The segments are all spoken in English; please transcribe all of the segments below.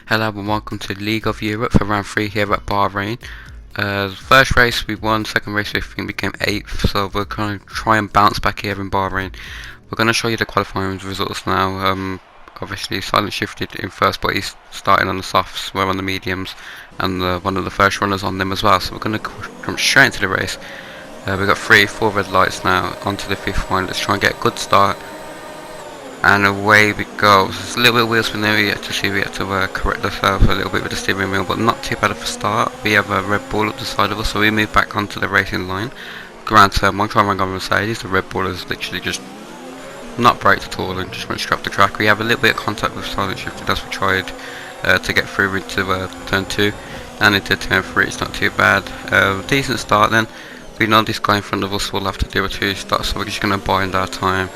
Hello and welcome to League of Europe for round 3 here at Bahrain. The first race we won, second race we think became 8th, so we're going to try and bounce back here in Bahrain. We're going to show you the qualifying results now. Obviously Silent shifted in first, but he's starting on the softs, we're on the mediums, and one of the first runners on them as well, so we're going to jump straight into the race. We've got 4 red lights now, onto the 5th one. Let's try and get a good start. And away we go. There's a little bit of wheel spin there. We have to see, we have to correct ourselves a little bit with the steering wheel, but not too bad of a start. We have a Red Bull up the side of us, so we move back onto the racing line. Grand turn 1, try and run on Mercedes. The Red Bull has literally just not braked at all and just went straight off the track. We have a little bit of contact with Silent shifted as we tried to get through into turn 2 and into turn 3. It's not too bad. Decent start then. We know this guy in front of us will have to do a 2 start, so we're just going to bind our time.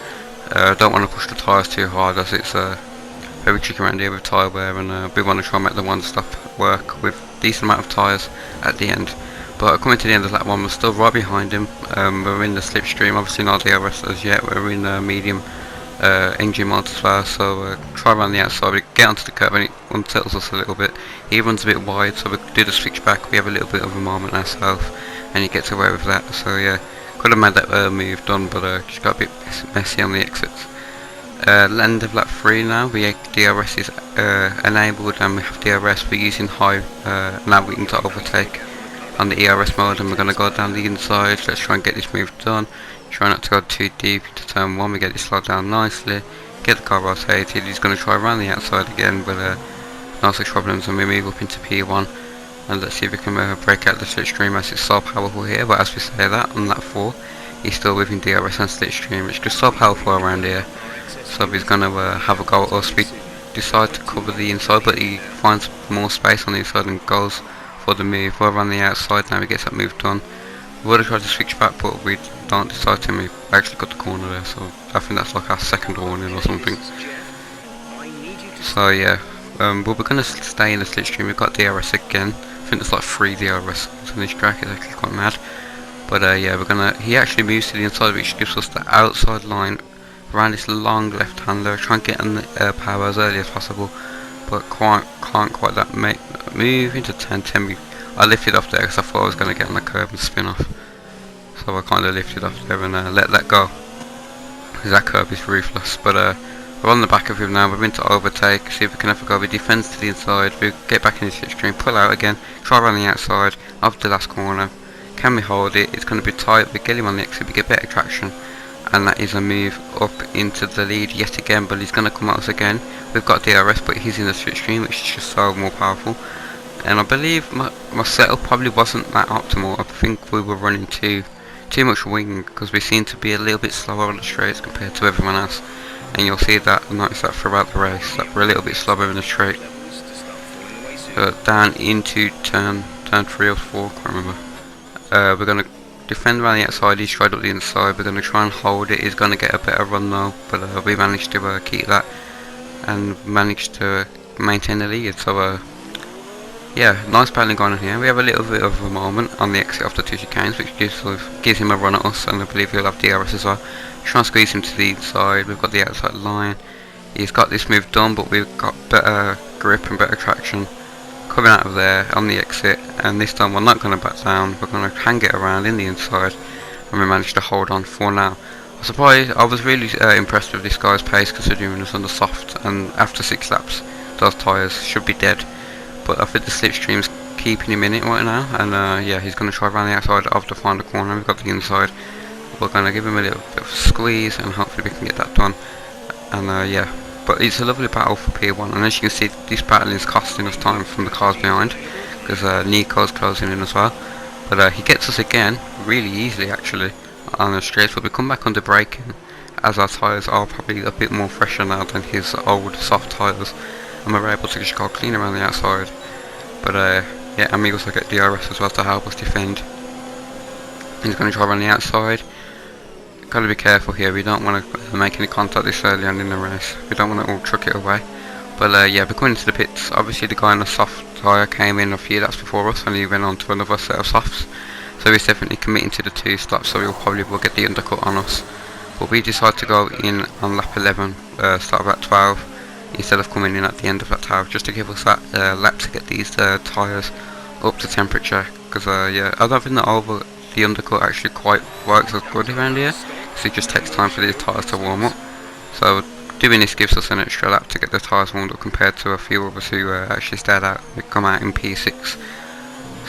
Don't want to push the tyres too hard, as it's very tricky around here with tyre wear, and we want to try and make the one stop work with decent amount of tyres at the end. But coming to the end of lap 1, we're still right behind him. We're in the slipstream, obviously not DRS as yet. We're in medium engine mode as well, so try around the outside. We get onto the curve and it unsettles us a little bit. He runs a bit wide, so we do the switch back. We have a little bit of a moment ourselves, and he gets away with that. So yeah, could have made that move done, but just got a bit messy on the exits. End of lap 3 now. DRS is enabled, and we have DRS. We're using high navigating to overtake on the ERS mode, and we're going to go down the inside. Let's try and get this move done. Try not to go too deep into turn 1. We get this slowed down nicely. Get the car rotated. He's going to try around the outside again, but no such problems, and we move up into P1. And let's see if we can break out the slipstream, as it's so powerful here. But as we say that, on lap 4, he's still within DRS and slipstream. It's just so powerful around here. So he's going to have a go at us. We decide to cover the inside, but he finds more space on the inside and goes for the move. We're on the outside now, he gets that move done. We would have tried to switch back, but we don't decide to. We actually got the corner there, so I think that's like our second warning or something. So yeah, but we're going to stay in the slipstream. We've got DRS again. I think there's like 3 DRS on this track. It's actually quite mad. But yeah, he actually moves to the inside, which gives us the outside line around this long left hander. Try and get in the power as early as possible, but can't quite that move into turn 10. I lifted off there because I thought I was going to get on the curb and spin off, so I kind of lifted off there and let that go, because that curb is ruthless. But we're on the back of him now. We're in to overtake, see if we can have a go. We defend to the inside, we get back in the slipstream, pull out again, try around the outside of the last corner. Can we hold it? It's going to be tight. We get him on the exit, we get better traction, and that is a move up into the lead yet again. But he's going to come at us again. We've got DRS, but he's in the slipstream, which is just so more powerful. And I believe my setup probably wasn't that optimal. I think we were running too much wing, because we seem to be a little bit slower on the straights compared to everyone else. And you'll see that, notice that throughout the race, that we're a little bit slower in the straight. Down into turn 3 or 4, can't remember. We're going to defend around the outside. He's tried up the inside. We're going to try and hold it. He's going to get a better run though, but we managed to keep that and managed to maintain the lead. So yeah, nice battling going on here. We have a little bit of a moment on the exit after 2 chicanes, which gives him a run at us, and I believe he'll have DRS as well. Try and squeeze him to the inside. We've got the outside line. He's got this move done, but we've got better grip and better traction coming out of there on the exit, and this time we're not going to back down. We're going to hang it around in the inside, and we managed to hold on for now. I was really impressed with this guy's pace, considering it's on the soft, and after 6 laps those tyres should be dead. But I think the slipstream's keeping him in it right now, and yeah, he's going to try around the outside of the final corner. We've got the inside. We're going to give him a little bit of a squeeze, and hopefully we can get that done. And yeah, but it's a lovely battle for P1, and as you can see, this battle is costing us time from the cars behind, because Nico's closing in as well. But he gets us again really easily actually on the straights, but we come back under braking, as our tyres are probably a bit more fresher now than his old soft tyres, and we're able to just go clean around the outside. But yeah, and we also get DRS as well to help us defend. He's going to try around the outside. Got to be careful here. We don't want to make any contact this early on in the race. We don't want to all truck it away. But yeah, we're going into the pits. Obviously the guy on the soft tyre came in a few laps before us, and he went on to another set of softs. So he's definitely committing to the 2 stops, so he'll probably will get the undercut on us. But we decide to go in on lap 11, start about 12. instead of coming in at the end of that tower, just to give us that lap to get these tyres up to temperature. Because yeah, I don't think the undercut actually quite works as good around here, because it just takes time for these tyres to warm up. So doing this gives us an extra lap to get the tyres warmed up compared to a few of us who actually stayed out. We come out in P6.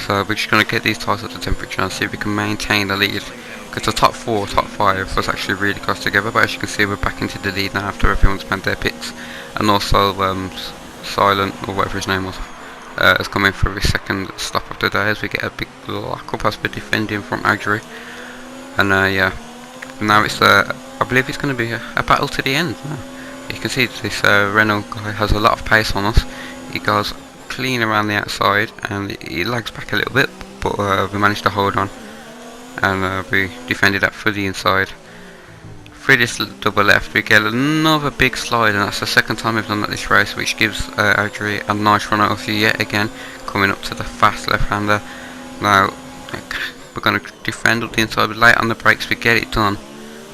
So we're just going to get these tyres up to temperature and see if we can maintain the lead. Because the top 4, top 5 was actually really close together, but as you can see we're back into the lead now after everyone's spent their pits. And also Silent, or whatever his name was, is coming for his second stop of the day as we get a big lock-up as we're defending from Agri. And yeah, now it's I believe it's going to be a battle to the end now. You can see this Renault guy has a lot of pace on us. He goes clean around the outside and he lags back a little bit, but we managed to hold on. And we defended that through the inside. Through this double left we get another big slide, and that's the second time we've done that this race, which gives Adri a nice run out of you yet again, coming up to the fast left-hander. Now we're going to defend up the inside, but late on the brakes we get it done,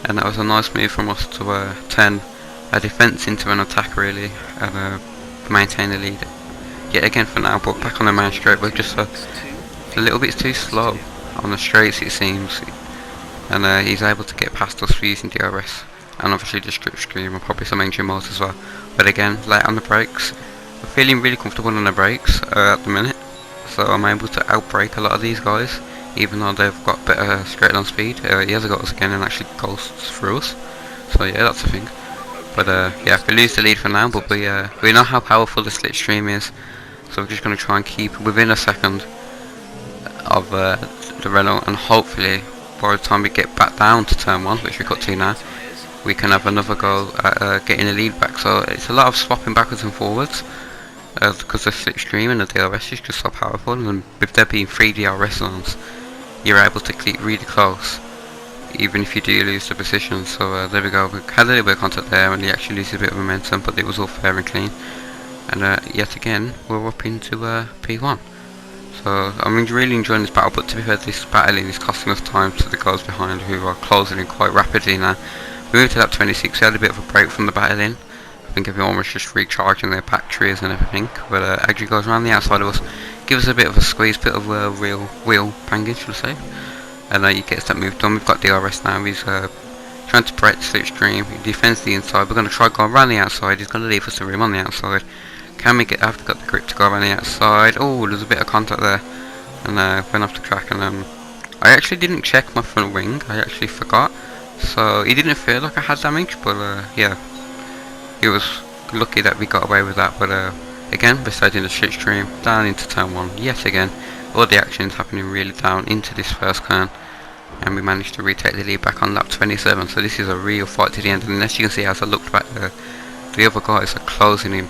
and that was a nice move from us to turn a defence into an attack really, and maintain the lead yet again for now. But back on the main straight we're just a little bit too slow on the straights it seems, and he's able to get past us for using DRS and obviously the strip screen and probably some engine modes as well. But again, late on the brakes, we're feeling really comfortable on the brakes at the minute, so I'm able to outbrake a lot of these guys even though they've got better straight line speed. He has got us again and actually ghosts through us, so yeah, that's the thing. But yeah, we lose the lead for now, but we know how powerful the slipstream is, so we're just going to try and keep within a second of the Renault, and hopefully by the time we get back down to turn 1, which we got to now, we can have another go at getting the lead back. So it's a lot of swapping backwards and forwards because the slipstream and the DRS is just so powerful, and with there being 3 DRS zones you're able to keep really close even if you do lose the position. So there we go, we had a little bit of contact there and he actually loses a bit of momentum, but it was all fair and clean. And yet again we're up into P1. So I'm really enjoying this battle, but to be fair, this battling is costing us time to the guys behind who are closing in quite rapidly now. We moved to that 26, we had a bit of a break from the battling. I think everyone was just recharging their batteries and everything, but Agri goes around the outside of us, gives us a bit of a squeeze, bit of a real wheel banging, should I say. And he gets that move done. We've got DRS now, he's trying to break the slipstream, he defends the inside. We're going to try going around the outside, he's going to leave us the room on the outside. Can we get, I've got the grip to go around the outside. Oh, there's a bit of contact there, and went off the track. And I actually didn't check my front wing, I actually forgot, so it didn't feel like I had damage, but yeah, it was lucky that we got away with that. But again, besides in the slipstream, down into turn 1, yet again, all the action's happening really down into this first turn, and we managed to retake the lead back on lap 27. So this is a real fight to the end, and as you can see, as I looked back there, the other guys are closing in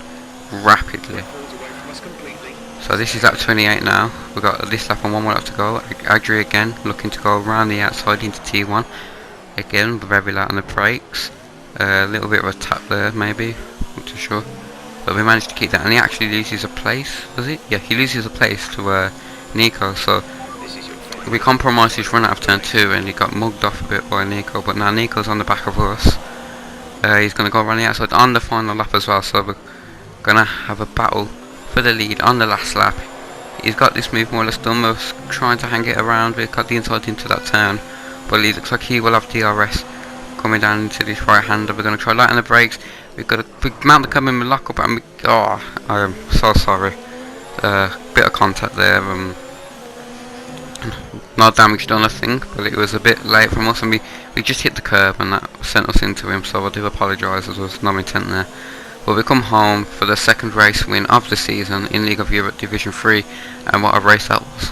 rapidly. So this is lap 28 now, we've got this lap and 1 more lap to go. Agri again looking to go around the outside into T1, again very light on the brakes, a little bit of a tap there maybe, not too sure, but we managed to keep that, and he actually loses a place, does he? Yeah, he loses a place to Nico, so we compromised his run out of turn 2 and he got mugged off a bit by Nico, but now Nico's on the back of us. He's going to go around the outside on the final lap as well, so we're gonna have a battle for the lead on the last lap. He's got this move more or less done, we're trying to hang it around, we've got the inside into that turn, but it looks like he will have DRS coming down into this right hander. We're going to try light on the brakes, we've got a mount to come in with lock up, and oh, I am so sorry, bit of contact there, no damage done I think, but it was a bit late from us, and we just hit the curb and that sent us into him, so I do apologise, there was no intent there. But we come home for the second race win of the season in League of Europe Division 3, and what a race that was.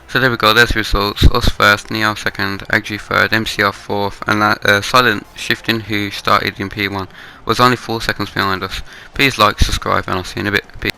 So there we go, there's the results. Us first, Neo second, Agji third, MCR fourth, and Silent Shifting, who started in P1, was only 4 seconds behind us. Please like, subscribe, and I'll see you in a bit. Peace.